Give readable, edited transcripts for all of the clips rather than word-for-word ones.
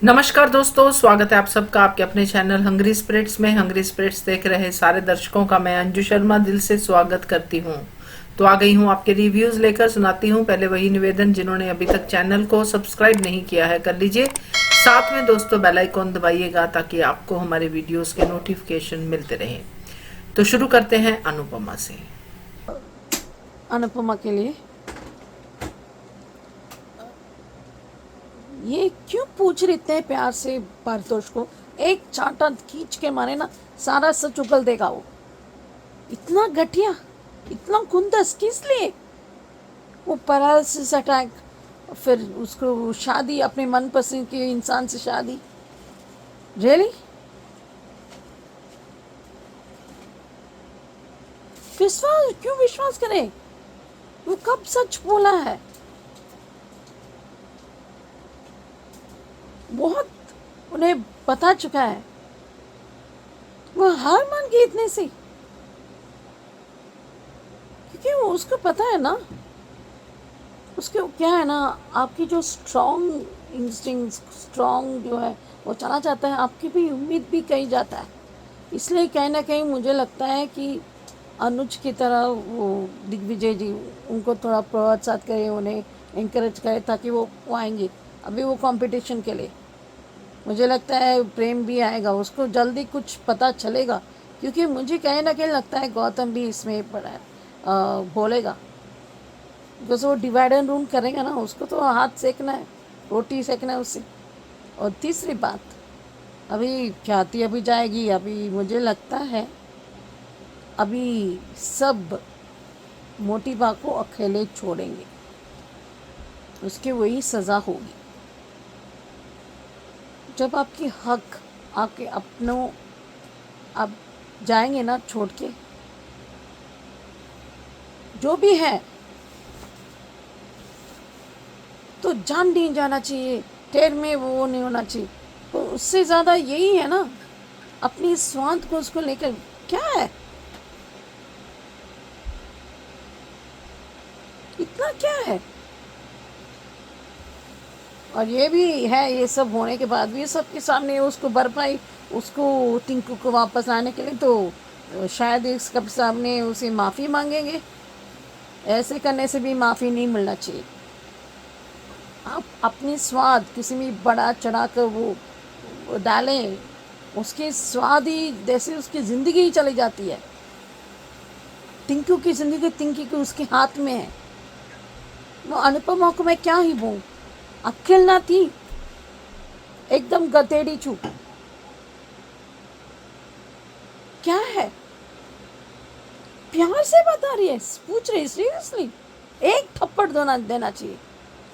नमस्कार दोस्तों, स्वागत है आप सबका आपके अपने चैनल हंग्री स्पिरिट्स में। हंग्री स्पिरिट्स देख रहे सारे दर्शकों का मैं अंजू शर्मा दिल से स्वागत करती हूँ। तो आ गई हूँ आपके रिव्यूज लेकर, सुनाती हूँ। पहले वही निवेदन, जिन्होंने अभी तक चैनल को सब्सक्राइब नहीं किया है कर लीजिए। साथ में दोस्तों बेल आइकॉन दबाइएगा ताकि आपको हमारे वीडियोस के नोटिफिकेशन मिलते रहें। तो शुरू करते हैं अनुपमा से। अनुपमा के लिए ये क्यों पूछ रहे इतने प्यार से पारितोष को? एक चांटा खींच के मारे ना, सारा सच उगल देगा वो। इतना घटिया, इतना खुंदस किस लिए? वो पैरालिसिस अटैक, फिर उसको शादी, अपने मनपसंद के इंसान से शादी। रियली? विश्वास क्यों विश्वास करें? वो कब सच बोला है? बहुत उन्हें बता चुका है। वो हार मान गई इतने से, क्योंकि वो उसको पता है ना, उसके क्या है ना, आपकी जो स्ट्रॉन्ग इंस्टिंक्ट, स्ट्रॉन्ग जो है वो चला जाता है, आपकी भी उम्मीद भी कहीं जाता है। इसलिए कहीं ना कहीं मुझे लगता है कि अनुज की तरह वो दिग्विजय जी उनको थोड़ा प्रोत्साहित करे, उन्हें इंकरेज करे ताकि वो आएंगे अभी वो कंपटीशन के लिए। मुझे लगता है प्रेम भी आएगा, उसको जल्दी कुछ पता चलेगा, क्योंकि मुझे कहीं ना कहीं लगता है गौतम भी इसमें पड़ा है, बोलेगा। बिकॉज वो डिवाइड एंड रूल करेगा ना, उसको तो हाथ सेकना है, रोटी सेकना है उससे। और तीसरी बात, अभी ख्याति अभी जाएगी, अभी मुझे लगता है अभी सब मोटी बा को अकेले छोड़ेंगे, उसकी वही सज़ा होगी। जब आपकी हक आपके अपनों आप जाएंगे ना छोड़ के, जो भी है तो जान नहीं जाना चाहिए, टेर में वो नहीं होना चाहिए। तो उससे ज़्यादा यही है ना, अपनी स्वार्थ को उसको लेकर क्या है, इतना क्या है। और ये भी है, ये सब होने के बाद भी सबके सामने उसको भरपाई, उसको टिंकू को वापस लाने के लिए तो शायद इसके सामने उसे माफ़ी मांगेंगे। ऐसे करने से भी माफ़ी नहीं मिलना चाहिए। आप अपनी स्वाद किसी में बड़ा चढ़ा कर वो डालें, उसके स्वाद ही जैसे उसकी ज़िंदगी ही चली जाती है। टिंकू की ज़िंदगी टिंकी की उसके हाथ में है। वो अनुपमा को मैं क्या ही बोलूं, अक्ल ना थी, एकदम गधेड़ी छू। क्या है, प्यार से बता रही है, पूछ रही सीरियसली, एक थप्पड़ देना चाहिए।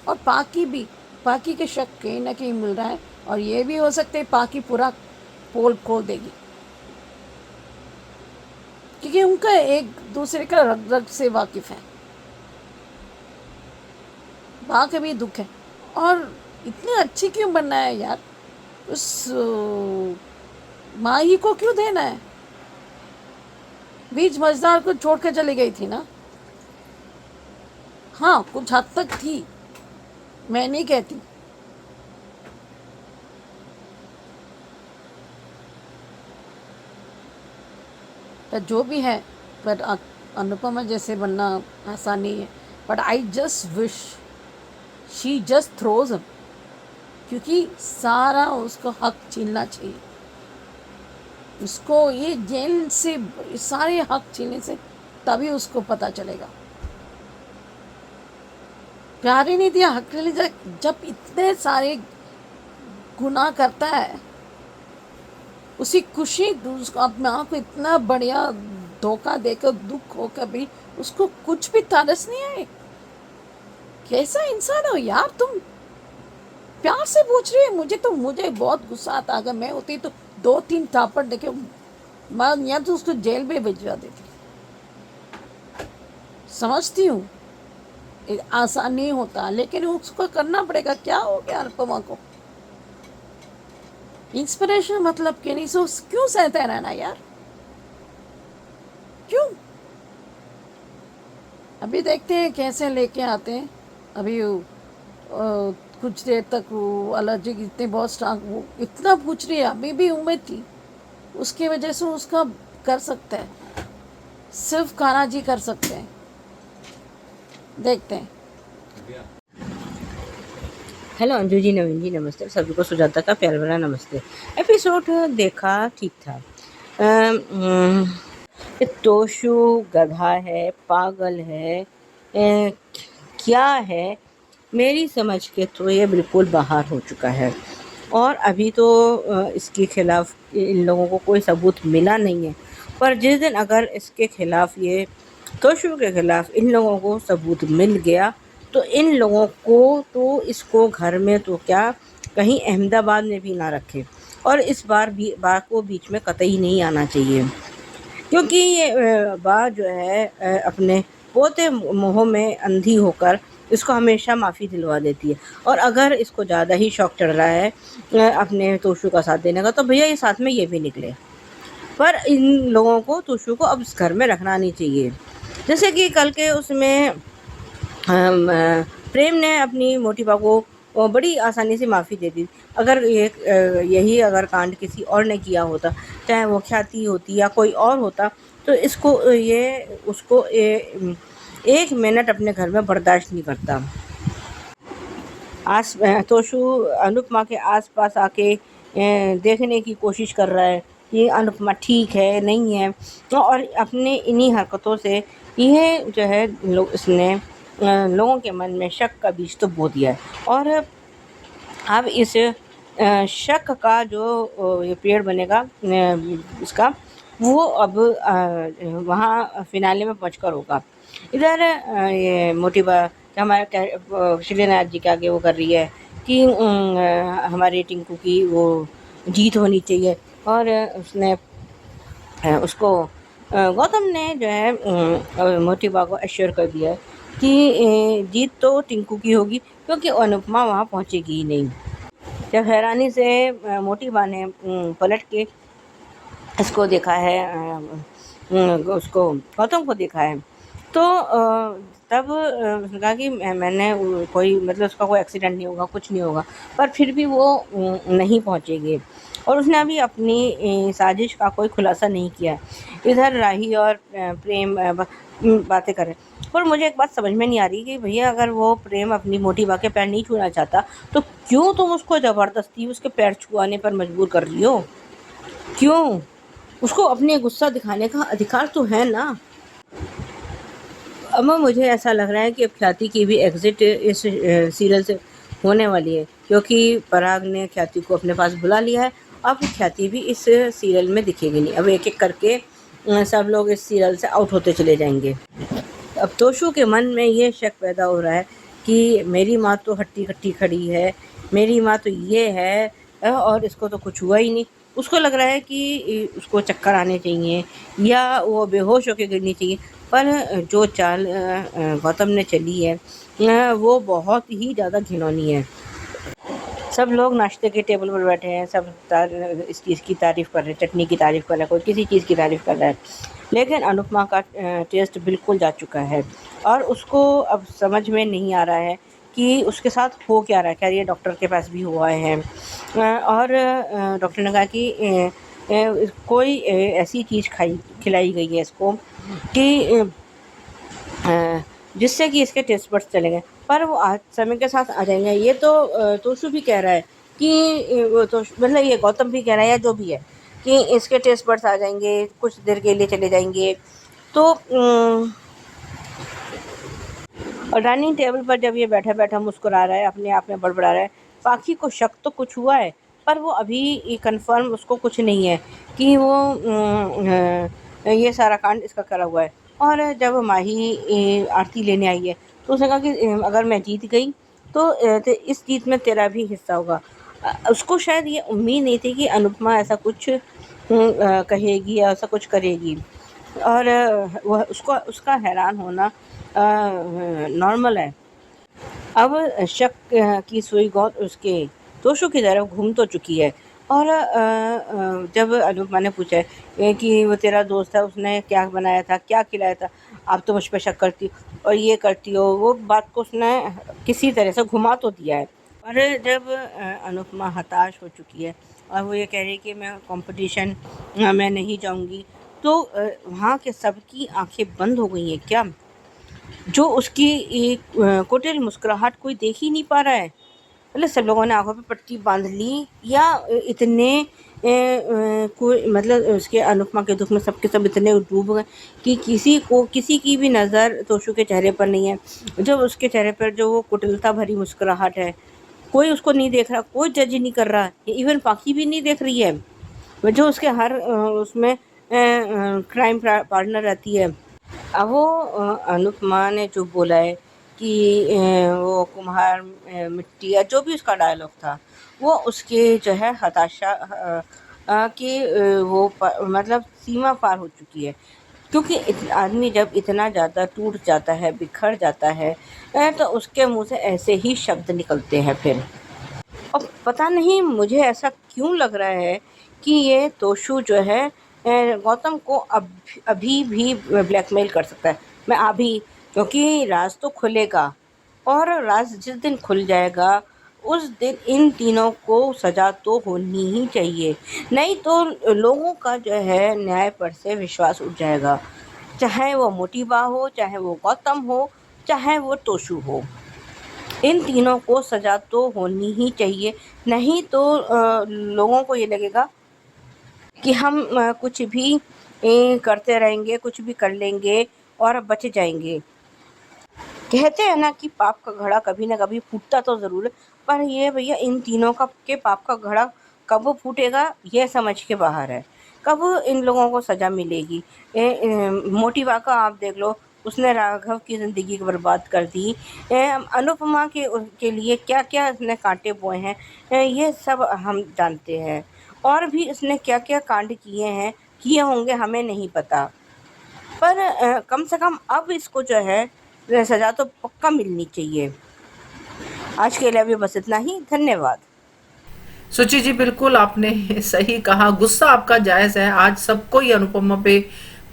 और पाकी भी, पाकी के शक कहीं ना कहीं मिल रहा है, और ये भी हो सकता है पाकी पूरा पोल खोल देगी, क्योंकि उनका एक दूसरे का रग रग से वाकिफ है। वहाँ का भी दुख है। और इतनी अच्छी क्यों बनना है यार, उस माही को क्यों देना है? बीच मझदार को छोड़ कर चली गई थी ना। हाँ, कुछ हद तक थी, मैं नहीं कहती। पर जो भी है, पर अनुपमा जैसे बनना आसान नहीं है। But I just wish she just throws him, क्योंकि सारा उसको हक छीनना चाहिए। उसको ये जेल से सारे हक छीनने से तभी उसको पता चलेगा। प्यार ही नहीं दिया, हक ले लिया। जब इतने सारे गुनाह करता है, उसी खुशी उसको अपने आप को इतना बढ़िया धोखा देकर, दुख होकर भी उसको कुछ भी तरस नहीं आए। कैसा इंसान हो यार तुम, प्यार से पूछ रही है। मुझे बहुत गुस्सा आता, अगर मैं होती तो 2-3 थापड़ देके मैं या तो उसको जेल में भिजवा देती। समझती हूँ आसान नहीं होता, लेकिन उसको करना पड़ेगा। क्या हो गया अनुपमा को? इंस्पिरेशन मतलब कि नहीं, सो क्यों सहते रहना यार, क्यों? अभी देखते हैं कैसे लेके आते हैं। अभी कुछ देर तक वो एलर्जिक इतने बहुत स्ट्रांग, वो इतना पूछ रही है, अभी भी उम्मीद थी उसकी वजह से उसका कर सकते हैं, सिर्फ खाना जी कर सकते हैं। देखते हैं। हेलो अंजू जी, नवीन जी, नमस्ते सभी को। सुजाता का प्यार भरा नमस्ते। एपिसोड देखा, ठीक था। ये तोशु गधा है, पागल है, क्या है, मेरी समझ के तो ये बिल्कुल बाहर हो चुका है। और अभी तो इसके खिलाफ इन लोगों को कोई सबूत मिला नहीं है, पर जिस दिन अगर इसके खिलाफ, ये तोशु के खिलाफ इन लोगों को सबूत मिल गया तो इन लोगों को तो इसको घर में तो क्या, कहीं अहमदाबाद में भी ना रखे। और इस बार भी बात को बीच में कतई नहीं आना चाहिए, क्योंकि ये बात जो है अपने पोते मोह में अंधी होकर इसको हमेशा माफ़ी दिलवा देती है। और अगर इसको ज़्यादा ही शौक चढ़ रहा है अपने तोशु का साथ देने का, तो भैया ये साथ में ये भी निकले। पर इन लोगों को, तोशु को अब इस घर में रखना नहीं चाहिए। जैसे कि कल के उसमें प्रेम ने अपनी मोटी बा को बड़ी आसानी से माफ़ी दे दी। अगर यही अगर कांड किसी और ने किया होता, चाहे वो ख्याति होती या कोई और होता, तो इसको उसको एक मिनट अपने घर में बर्दाश्त नहीं करता। तोशु अनुपमा के आसपास आके देखने की कोशिश कर रहा है कि अनुपमा ठीक है नहीं है, और अपने इन्हीं हरकतों से यह जो है इसने लोगों के मन में शक का बीज तो बो दिया है। और अब इस शक का जो ये पेड़ बनेगा इसका, वो अब वहाँ फिनाले में पहुँचकर होगा। इधर ये मोटी हमारे शिलेनाथ जी के आगे वो कर रही है कि हमारे टिंकू की वो जीत होनी चाहिए। और उसने उसको गौतम ने जो है मोटी बा को एश्योर कर दिया है कि जीत तो टिंकू की होगी, क्योंकि अनुपमा वहाँ पहुँचेगी ही नहीं। जब हैरानी से मोटी बा ने पलट के इसको देखा है, उसको गौतम को देखा है, तो तब उसने कहा कि मैंने कोई मतलब उसका कोई एक्सीडेंट नहीं होगा, कुछ नहीं होगा, पर फिर भी वो नहीं पहुँचेगी। और उसने अभी अपनी साजिश का कोई खुलासा नहीं किया। इधर राही और प्रेम बातें कर रहे हैं। पर मुझे एक बात समझ में नहीं आ रही कि भैया अगर वो प्रेम अपनी मोटी बा के पैर नहीं छूना चाहता, तो क्यों तुम उसको ज़बरदस्ती उसके पैर छुआने पर मजबूर कर रही हो? क्यों? उसको अपने गुस्सा दिखाने का अधिकार तो है ना। अब मुझे ऐसा लग रहा है कि अब ख्याति की भी एग्ज़िट इस सीरियल से होने वाली है, क्योंकि पराग ने ख्याति को अपने पास बुला लिया है। अब ख्याति भी इस सीरियल में दिखेगी नहीं। अब एक एक करके सब लोग इस सीरियल से आउट होते चले जाएंगे। अब तोशु के मन में ये शक पैदा हो रहा है कि मेरी माँ तो हट्टी कट्टी खड़ी है, मेरी माँ तो ये है, और इसको तो कुछ हुआ ही नहीं। उसको लग रहा है कि उसको चक्कर आने चाहिए या वो बेहोश होकर गिरनी चाहिए। पर जो चाल गौतम ने चली है वो बहुत ही ज़्यादा घिनौनी है। सब लोग नाश्ते के टेबल पर बैठे हैं, सब इस चीज़ की तारीफ़ कर रहे हैं, चटनी की तारीफ़ कर रहा है, कोई किसी चीज़ की तारीफ़ कर रहा है। लेकिन अनुपमा का टेस्ट बिल्कुल जा चुका है, और उसको अब समझ में नहीं आ रहा है कि उसके साथ हो क्या रहा है। क्या ये डॉक्टर के पास भी हुआ है, और डॉक्टर ने कहा कि कोई ऐसी चीज़ खिलाई गई है इसको कि जिससे कि इसके टेस्ट बड्स चले गए। पर वो आज समय के साथ आ जाएंगे। ये तो तोशु भी कह रहा है कि वो तो मतलब ये गौतम भी कह रहा है या जो भी है कि इसके टेस्ट बड्स आ जाएंगे, कुछ देर के लिए चले जाएंगे। तो और डाइनिंग टेबल पर जब ये बैठा बैठा मुस्कुरा रहा है, अपने आप में बड़बड़ा रहा है, पाखी को शक तो कुछ हुआ है, पर वो अभी कंफर्म उसको कुछ नहीं है कि वो ये सारा कांड इसका करा हुआ है। और जब माही आरती लेने आई है, तो उसने कहा कि अगर मैं जीत गई तो इस जीत में तेरा भी हिस्सा होगा। उसको शायद ये उम्मीद नहीं थी कि अनुपमा ऐसा कुछ कहेगी या ऐसा कुछ करेगी। और वह उसका हैरान होना नॉर्मल है। अब शक की सुई उसके तोशु की तरफ घूम तो चुकी है। और जब अनुपमा ने पूछा कि वो तेरा दोस्त है, उसने क्या बनाया था, क्या खिलाया था, आप तो मुझ पे शक करती हो और ये करती हो, वो बात को उसने किसी तरह से घुमा तो दिया है। और जब अनुपमा हताश हो चुकी है और वो ये कह रही है कि मैं कंपटीशन मैं नहीं जाऊंगी, तो वहाँ के सबकी आंखें बंद हो गई हैं क्या? जो उसकी एक कुटिल मुस्कुराहट कोई देख ही नहीं पा रहा है। मतलब सब लोगों ने आंखों पे पट्टी बांध ली, या इतने कोई मतलब उसके अनुपमा के दुख में सबके सब इतने डूब गए कि किसी की भी नज़र तोशु के चेहरे पर नहीं है। जब उसके चेहरे पर जो वो कुटिलता भरी मुस्कुराहट है, कोई उसको नहीं देख रहा, कोई जज नहीं कर रहा, इवन पाखी भी नहीं देख रही है। वो जो उसके हर उसमें क्राइम पार्टनर रहती है। अब वो अनुपमा ने जो बोला है कि वो कुम्हार मिट्टी या जो भी उसका डायलॉग था, वो उसके जो है हताशा की मतलब सीमा पार हो चुकी है। क्योंकि आदमी जब इतना ज़्यादा टूट जाता है, बिखर जाता है, तो उसके मुंह से ऐसे ही शब्द निकलते हैं फिर। और पता नहीं मुझे ऐसा क्यों लग रहा है कि ये तोशु जो है गौतम को अभी भी ब्लैकमेल कर सकता है। मैं अभी, क्योंकि राज तो खुलेगा और राज जिस दिन खुल जाएगा उस दिन इन तीनों को सज़ा तो होनी ही चाहिए, नहीं तो लोगों का जो है न्याय पर से विश्वास उठ जाएगा। चाहे वो मोटिबा हो, चाहे वो गौतम हो, चाहे वो तोशु हो, इन तीनों को सज़ा तो होनी ही चाहिए। नहीं तो लोगों को ये लगेगा कि हम कुछ भी करते रहेंगे, कुछ भी कर लेंगे और बच जाएंगे। कहते हैं ना कि पाप का घड़ा कभी ना कभी फूटता तो ज़रूर है, पर ये भैया इन तीनों का के पाप का घड़ा कब वो फूटेगा ये समझ के बाहर है। कब इन लोगों को सज़ा मिलेगी? मोटिवा का आप देख लो, उसने राघव की ज़िंदगी बर्बाद कर दी। अनुपमा के लिए क्या क्या उसने कांटे बोए हैं, ये सब हम जानते हैं। और भी उसने क्या क्या कांड किए होंगे हमें नहीं पता, पर कम से कम अब इसको जो है सज़ा तो पक्का मिलनी चाहिए। आज के लिए अभी बस इतना ही। धन्यवाद। सुचि जी, बिल्कुल आपने सही कहा। गुस्सा आपका जायज है। आज सबको ही अनुपमा पे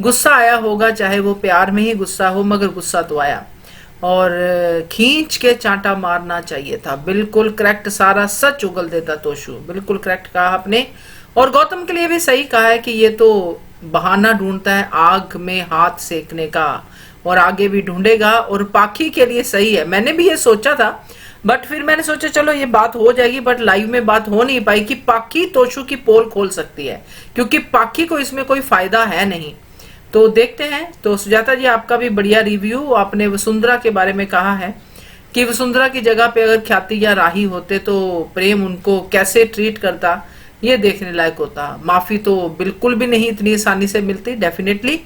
गुस्सा आया होगा, चाहे वो प्यार में ही गुस्सा हो, मगर गुस्सा तो आया। और खींच के चांटा मारना चाहिए था। बिल्कुल करेक्ट, सारा सच उगल देता तोशु। बिल्कुल करेक्ट कहा आपने। और गौतम के लिए भी सही कहा है कि ये तो बहाना ढूंढता है आग में हाथ सेकने का, और आगे भी ढूंढेगा। और पाखी के लिए सही है। मैंने भी ये सोचा था, बट फिर मैंने सोचा चलो ये बात हो जाएगी, बट लाइव में बात हो नहीं पाई कि पाखी तोशु की पोल खोल सकती है, क्योंकि पाखी को इसमें कोई फायदा है नहीं। तो देखते हैं। तो सुजाता जी, आपका भी बढ़िया रिव्यू। आपने वसुंधरा के बारे में कहा है कि वसुंधरा की जगह पे अगर ख्याति या राही होते तो प्रेम उनको कैसे ट्रीट करता, ये देखने लायक होता। माफी तो बिल्कुल भी नहीं इतनी आसानी से मिलती, डेफिनेटली।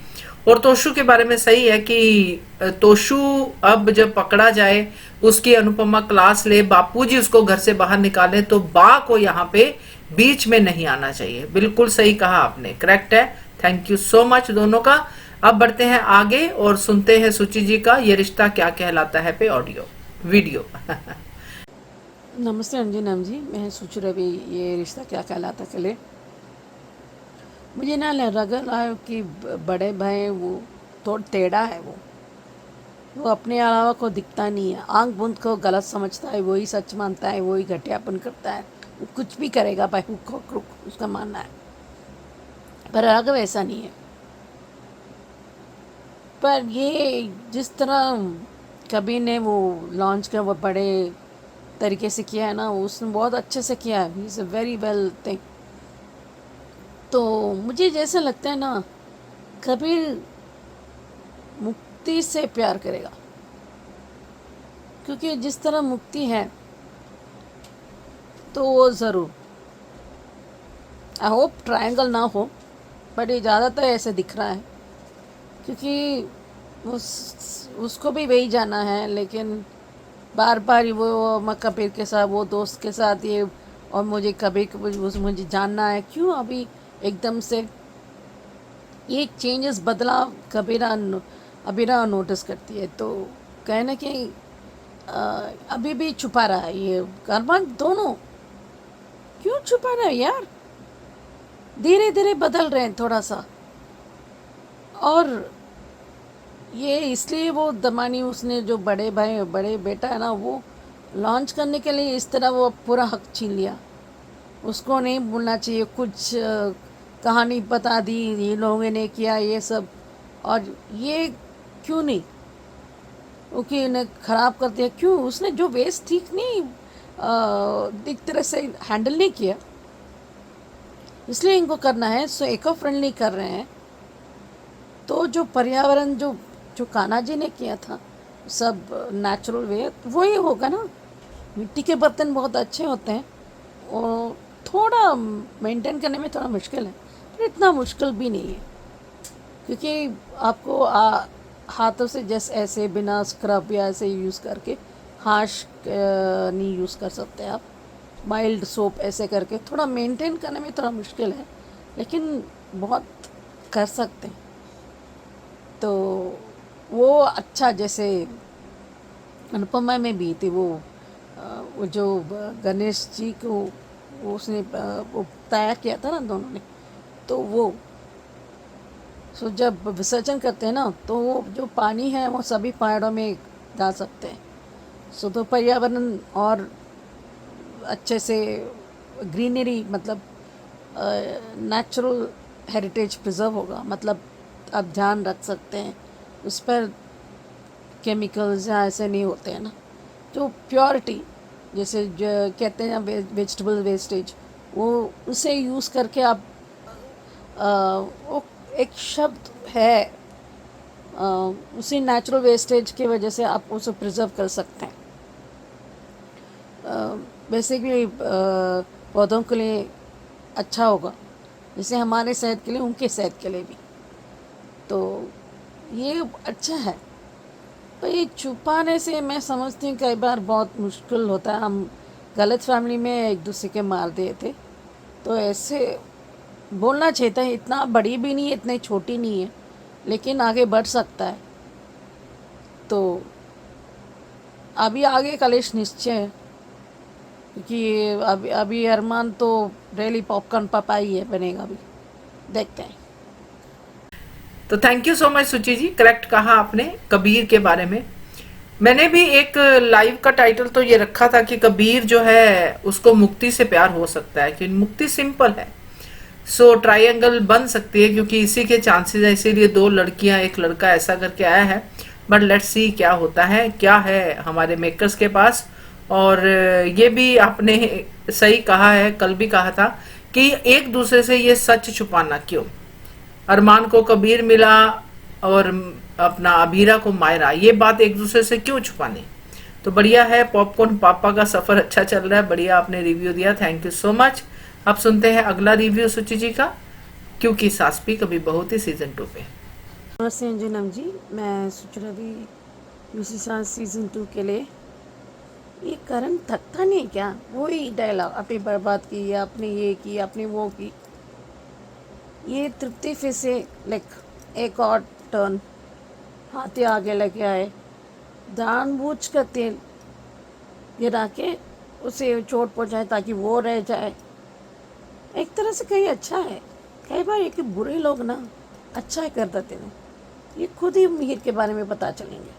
और तोशु के बारे में सही है कि तोशु अब जब पकड़ा जाए, उसकी अनुपमा क्लास ले, बापूजी उसको घर से बाहर निकाले, तो बा को यहाँ पे बीच में नहीं आना चाहिए। बिल्कुल सही कहा आपने, करेक्ट है। थैंक यू सो मच दोनों का। अब बढ़ते हैं आगे और सुनते हैं सुचि जी का ये रिश्ता क्या कहलाता है पे ऑडियो वीडियो। नमस्ते अंजन जी, मैं सोच रही ये रिश्ता क्या कहलाता चले। मुझे ना लग रहा है कि बड़े भाई वो थोड़ा टेढ़ा है। वो अपने अलावा को दिखता नहीं है, आंख बूंद को गलत समझता है, वही सच मानता है, वही घटियापन करता है। वो कुछ भी करेगा भाई, उसका मानना है। पर राघव ऐसा नहीं है। पर ये जिस तरह कबीर ने वो लॉन्च का वो बड़े तरीके से किया है ना, उसने बहुत अच्छे से किया है। Is a very well thing. तो मुझे जैसा लगता है ना, कबीर मुक्ति से प्यार करेगा, क्योंकि जिस तरह मुक्ति है तो वो ज़रूर, आई होप ट्रायंगल ना हो, बट ये ज़्यादातर ऐसे दिख रहा है, क्योंकि उसको भी वही जाना है। लेकिन बार बार वो मैं कबीर के साथ, वो दोस्त के साथ ये, और मुझे कबीर को मुझे जानना है क्यों अभी एकदम से ये चेंजेस, बदलाव अबीरा नोटिस करती है। तो कहना कि अभी भी छुपा रहा है ये अरमान। दोनों क्यों छुपा रहा है यार? धीरे धीरे बदल रहे हैं थोड़ा सा। और ये इसलिए वो दमानी उसने जो बड़े भाई बड़े बेटा है ना, वो लॉन्च करने के लिए इस तरह वो पूरा हक छीन लिया। उसको नहीं बोलना चाहिए, कुछ कहानी बता दी ये लोगों ने किया ये सब। और ये क्यों नहीं, क्योंकि इन्हें ख़राब कर दिया क्यों? उसने जो वेस्ट ठीक नहीं एक तरह से हैंडल नहीं किया, इसलिए इनको करना है। सो इको फ्रेंडली कर रहे हैं। तो जो पर्यावरण जो जो कान्हा जी ने किया था सब नेचुरल वे, वही होगा ना। मिट्टी के बर्तन बहुत अच्छे होते हैं और थोड़ा मेंटेन करने में थोड़ा मुश्किल है, पर इतना मुश्किल भी नहीं है, क्योंकि आपको हाथों से जैसे ऐसे बिना स्क्रब या ऐसे यूज़ करके हाश नहीं यूज़ कर सकते आप। माइल्ड सोप ऐसे करके थोड़ा मेंटेन करने में थोड़ा मुश्किल है, लेकिन बहुत कर सकते हैं। तो वो अच्छा, जैसे अनुपमा में भी थी वो जो गणेश जी को वो उसने वो तैयार किया था ना दोनों ने, तो वो सो जब विसर्जन करते हैं ना, तो वो जो पानी है वो सभी पहाड़ों में डाल सकते हैं। सो तो पर्यावरण और अच्छे से ग्रीनरी, मतलब नेचुरल हेरिटेज प्रिजर्व होगा। मतलब आप ध्यान रख सकते हैं उस पर, केमिकल्स या ऐसे नहीं होते हैं ना। जो प्योरिटी, जैसे जो कहते हैं वेजिटेबल वेस्टेज, वो उसे यूज़ करके आप वो एक शब्द है, उसी नेचुरल वेस्टेज की वजह से आप उसे प्रिजर्व कर सकते हैं। बेसिकली पौधों के लिए अच्छा होगा, जैसे हमारे सेहत के लिए उनके सेहत के लिए भी। तो ये अच्छा है। पर ये छुपाने से मैं समझती हूँ कई बार बहुत मुश्किल होता है। हम गलत फैमिली में एक दूसरे के मार दिए थे, तो ऐसे बोलना चाहिए था। इतना बड़ी भी नहीं है, इतनी छोटी नहीं है, लेकिन आगे बढ़ सकता है। तो अभी आगे कलेश निश्चय है, क्योंकि अभी अरमान तो रेली पॉपकॉर्न पापा ही है, बनेगा अभी, देखते हैं। तो थैंक यू सो मच सुचि जी, करेक्ट कहा आपने कबीर के बारे में। मैंने भी एक लाइव का टाइटल तो ये रखा था कि कबीर जो है उसको मुक्ति से प्यार हो सकता है, कि मुक्ति सिंपल है। सो ट्रायंगल बन सकती है, क्योंकि इसी के चांसेस है, इसीलिए 2 लड़कियां 1 लड़का ऐसा करके आया है। बट लेट्स सी क्या होता है, क्या है हमारे मेकर्स के पास। और ये भी आपने सही कहा है, कल भी कहा था कि एक दूसरे से ये सच छुपाना क्यों। अरमान को कबीर मिला और अपना अबीरा को मायरा, ये बात एक दूसरे से क्यों छुपानी। तो बढ़िया है, पॉपकॉर्न पापा का सफर अच्छा चल रहा है। बढ़िया आपने रिव्यू दिया, थैंक यू सो मच। अब सुनते हैं अगला रिव्यू सुचि जी का, क्योंकि सास भी कभी बहू थी सीजन 2 पे। नमस्ते अंजुनम जी, मैं सोच रही यूसी सास सीज़न 2 के लिए। ये करण थकता नहीं क्या? वही डायलॉग, आपने बर्बाद की, आपने ये की, आपने वो की। ये तृप्ति फिर से लाइक एक और टर्न, हाथी आगे लेके आए, जानबूझ कर तेल गिरा के उसे चोट पहुंचाए ताकि वो रह जाए। एक तरह से कहीं अच्छा है। कई बार ये कि बुरे लोग ना अच्छा ही कर देते हैं, ये खुद ही मीर के बारे में पता चलेंगे।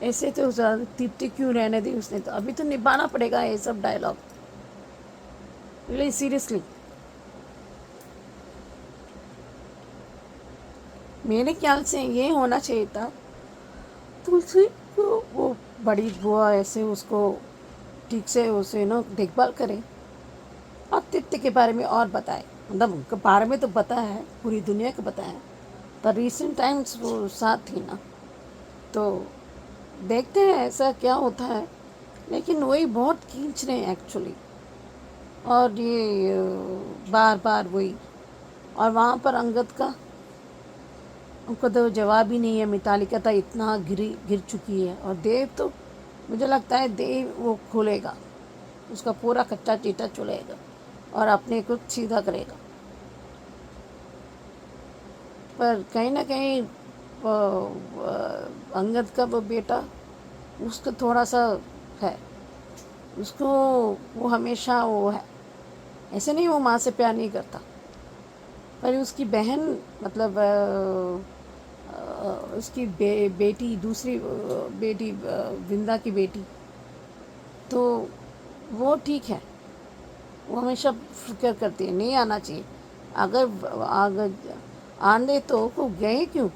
ऐसे तो तृप्ति क्यों रहने दी उसने, तो अभी तो निभाना पड़ेगा ये सब डायलॉग, रियली सीरियसली। मेरे ख्याल से ये होना चाहिए था, तुलसी को वो बड़ी बुआ ऐसे उसको ठीक से उसे ना देखभाल करें और तृप्ति के बारे में और बताए। मतलब उनके बारे में तो पता है, पूरी दुनिया को पता है, पर रिसेंट टाइम्स वो साथ थी ना, तो देखते हैं ऐसा क्या होता है। लेकिन वही बहुत खींच रहे हैं एक्चुअली, और ये बार बार वही। और वहाँ पर अंगद का उनको तो जवाब ही नहीं है। मिताली का तो इतना गिर चुकी है, और देव तो मुझे लगता है देव वो खोलेगा, उसका पूरा कच्चा चीटा चुलेगा और अपने को सीधा करेगा। पर कहीं ना कहीं अंगद का वो बेटा, उसका थोड़ा सा है, उसको वो हमेशा वो है, ऐसे नहीं वो माँ से प्यार नहीं करता, पर उसकी बहन मतलब उसकी बेटी, दूसरी बेटी विंदा की बेटी, तो वो ठीक है, वो हमेशा फिक्र करती है, नहीं आना चाहिए। अगर आने तो को गए क्यों?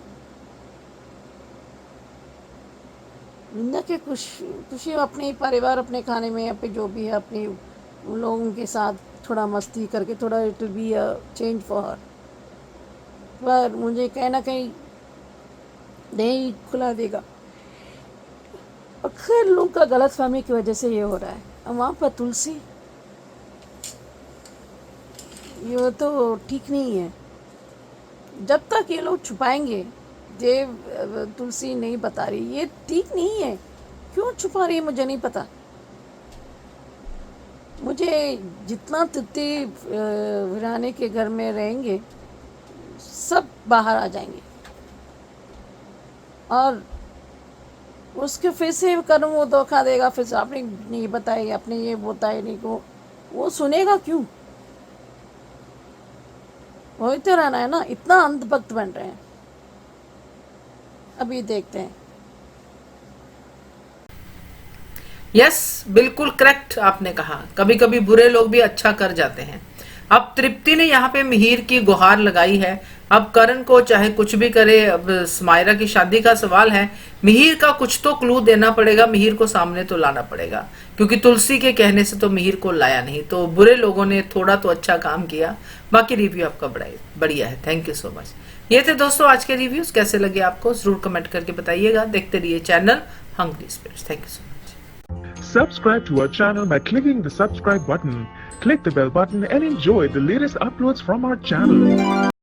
विंदा के खुशी अपने परिवार, अपने खाने में, अपने जो भी है, अपने उन लोगों के साथ थोड़ा मस्ती करके, थोड़ा it will be a change for her. पर मुझे कहीं ना कहीं नहीं खुला देगा। अक्सर लोगों का गलत फहमी की वजह से ये हो रहा है। और वहाँ पर तुलसी, ये तो ठीक नहीं है। जब तक ये लोग छुपाएंगे, ये तुलसी नहीं बता रही, ये ठीक नहीं है। क्यों छुपा रही है मुझे नहीं पता। मुझे जितना तिथि वीराने के घर में रहेंगे सब बाहर आ जाएंगे, और उसके फिर से करूँ वो धोखा देगा, फिर से आपने नहीं बताई, आपने ये बताया नहीं को, वो सुनेगा क्यों? होते रहना है ना, इतना अंधभक्त बन रहे हैं। अभी देखते हैं। यस, बिल्कुल करेक्ट आपने कहा। कभी कभी बुरे लोग भी अच्छा कर जाते हैं। अब तृप्ति ने यहाँ पे मिहिर की गुहार लगाई है। अब करण को चाहे कुछ भी करे, अब स्मायरा की शादी का सवाल है, मिहिर का कुछ तो क्लू देना पड़ेगा, मिहिर को सामने तो लाना पड़ेगा, क्योंकि तुलसी के कहने से तो मिहिर को लाया नहीं। तो बुरे लोगों ने थोड़ा तो अच्छा काम किया। बाकी रिव्यू आपका बढ़िया है, थैंक यू सो मच। ये थे दोस्तों आज के रिव्यूज। कैसे लगे आपको जरूर कमेंट करके बताइएगा। देखते रहिए channel hungry spirits. Thank you so much. Subscribe to our channel by clicking the subscribe button. Click the bell button and enjoy the latest uploads from our channel.